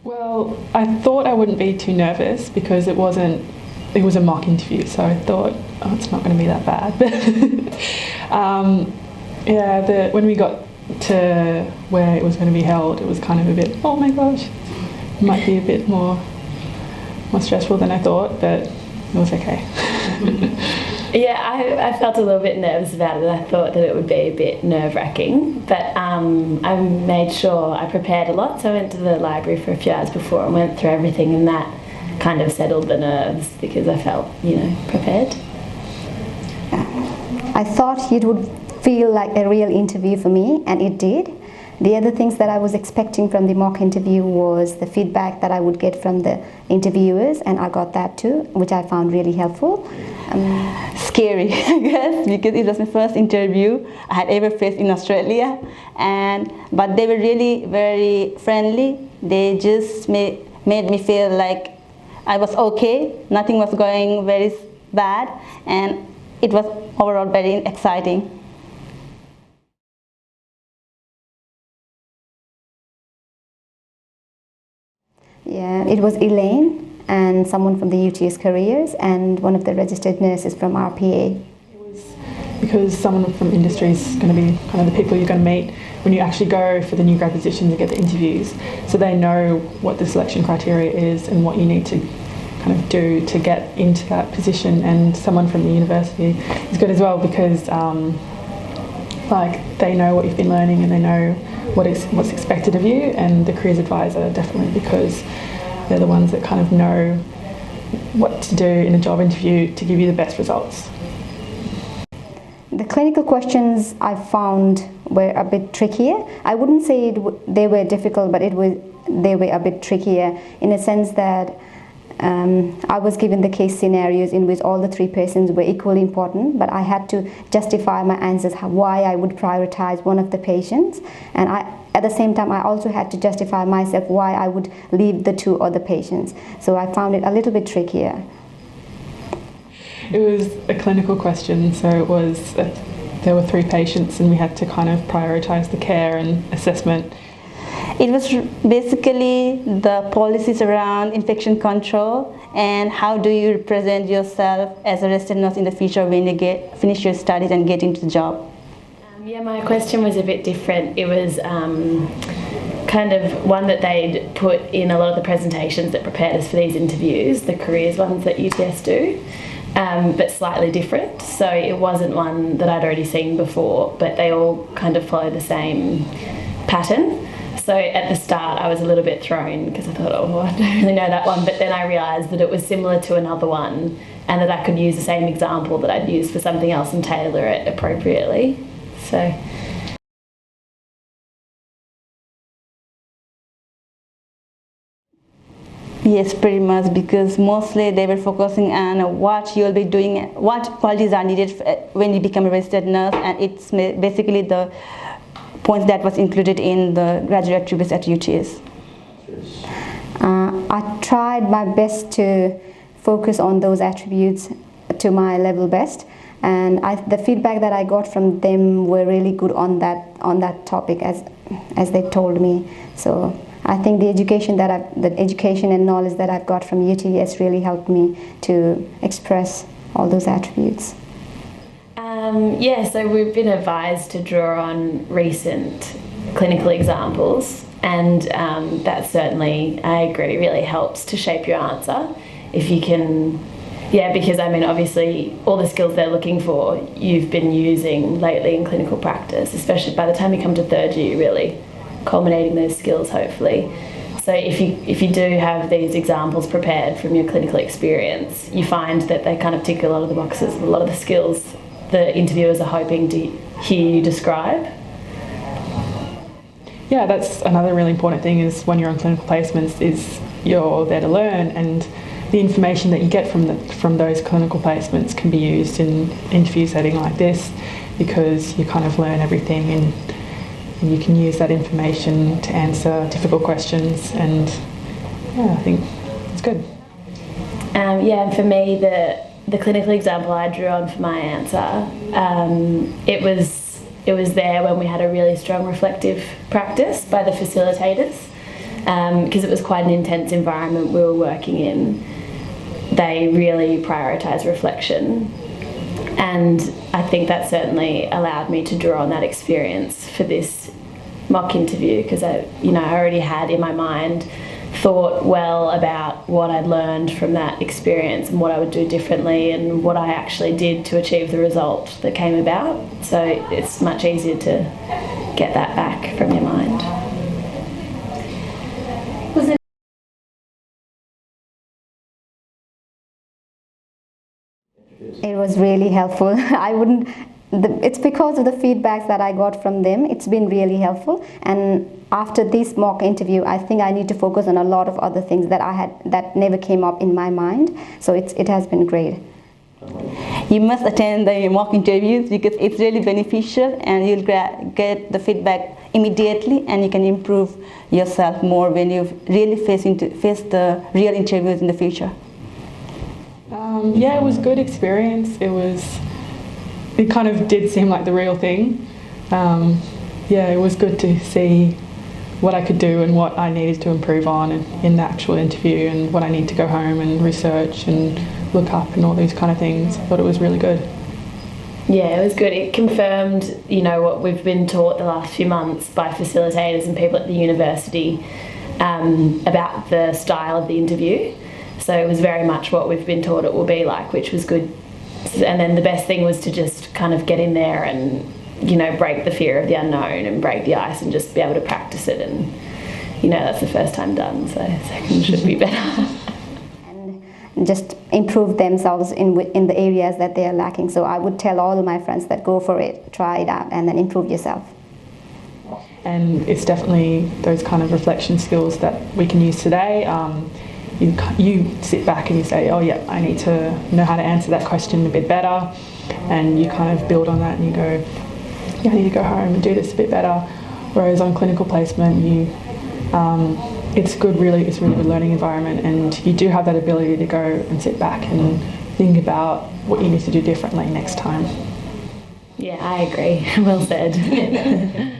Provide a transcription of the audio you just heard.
Well, I thought I wouldn't be too nervous because it was a mock interview, so I thought, oh, it's not going to be that bad. But yeah, when we got to where it was going to be held, it was kind of a bit, oh my gosh, it might be a bit more stressful than I thought, but it was okay. Yeah, I felt a little bit nervous about it. I thought that it would be a bit nerve-wracking, but I made sure I prepared a lot. So I went to the library for a few hours before and went through everything, and that kind of settled the nerves because I felt, prepared. I thought it would feel like a real interview for me, and it did. The other things that I was expecting from the mock interview was the feedback that I would get from the interviewers, and I got that too, which I found really helpful. Scary, I guess, because it was my first interview I had ever faced in Australia, but they were really very friendly. They just made me feel like I was okay, nothing was going very bad, and it was overall very exciting. Yeah, it was Elaine and someone from the UTS Careers and one of the registered nurses from RPA. It was because someone from industry is going to be kind of the people you're going to meet when you actually go for the new grad positions and get the interviews, so they know what the selection criteria is and what you need to kind of do to get into that position. And someone from the university is good as well because they know what you've been learning and they know what's expected of you, and the careers advisor definitely, because they're the ones that kind of know what to do in a job interview to give you the best results. The clinical questions I found were a bit trickier. I wouldn't say they were difficult, but they were a bit trickier in a sense that I was given the case scenarios in which all the three persons were equally important, but I had to justify my answers, why I would prioritize one of the patients, and at the same time I also had to justify myself why I would leave the two other patients. So I found it a little bit trickier. It was a clinical question, so it was there were three patients and we had to kind of prioritize the care and assessment. It was basically the policies around infection control and how do you represent yourself as a resident nurse in the future when you finish your studies and get into the job. Yeah, my question was a bit different. It was kind of one that they'd put in a lot of the presentations that prepared us for these interviews, the careers ones that UTS do, but slightly different. So it wasn't one that I'd already seen before, but they all kind of follow the same pattern. So at the start I was a little bit thrown because I thought, oh, I don't really know that one, but then I realised that it was similar to another one and that I could use the same example that I'd use for something else and tailor it appropriately. So yes, pretty much, because mostly they were focusing on what you'll be doing, what qualities are needed when you become a registered nurse, and it's basically the points that was included in the graduate attributes at UTS. I tried my best to focus on those attributes to my level best, and the feedback that I got from them were really good on that topic as they told me. So I think the education and knowledge that I've got from UTS really helped me to express all those attributes. So we've been advised to draw on recent clinical examples, and that certainly, I agree, really helps to shape your answer. If you can, because obviously all the skills they're looking for you've been using lately in clinical practice, especially by the time you come to third year, really culminating those skills hopefully. So if you do have these examples prepared from your clinical experience, you find that they kind of tick a lot of the boxes, a lot of the skills the interviewers are hoping to hear you describe. Yeah, that's another really important thing is when you're on clinical placements is you're there to learn, and the information that you get from those clinical placements can be used in interview setting like this, because you kind of learn everything and you can use that information to answer difficult questions, and I think it's good. And for me, the clinical example I drew on for my answer, it was there when we had a really strong reflective practice by the facilitators. because it was quite an intense environment we were working in. They really prioritise reflection, and I think that certainly allowed me to draw on that experience for this mock interview, because I already had in my mind thought well about what I'd learned from that experience and what I would do differently and what I actually did to achieve the result that came about. So it's much easier to get that back from your mind. It was really helpful. It's because of the feedbacks that I got from them. It's been really helpful. And after this mock interview, I think I need to focus on a lot of other things that never came up in my mind. So it has been great. You must attend the mock interviews because it's really beneficial, and you'll get the feedback immediately, and you can improve yourself more when you really face the real interviews in the future. Yeah, it was a good experience. It kind of did seem like the real thing. Yeah, it was good to see what I could do and what I needed to improve on in the actual interview, and what I need to go home and research and look up and all these kind of things. I thought it was really good. Yeah, it was good. It confirmed, what we've been taught the last few months by facilitators and people at the university about the style of the interview. So it was very much what we've been taught it will be like, which was good. And then the best thing was to just kind of get in there and, break the fear of the unknown and break the ice and just be able to practice it. And, that's the first time done, so second should be better. And just improve themselves in the areas that they are lacking. So I would tell all of my friends that go for it, try it out, and then improve yourself. And it's definitely those kind of reflection skills that we can use today. You sit back and you say, oh yeah, I need to know how to answer that question a bit better, and you kind of build on that and you go, yeah, I need to go home and do this a bit better. Whereas on clinical placement, it's really good learning environment, and you do have that ability to go and sit back and think about what you need to do differently next time. Yeah, I agree. Well said.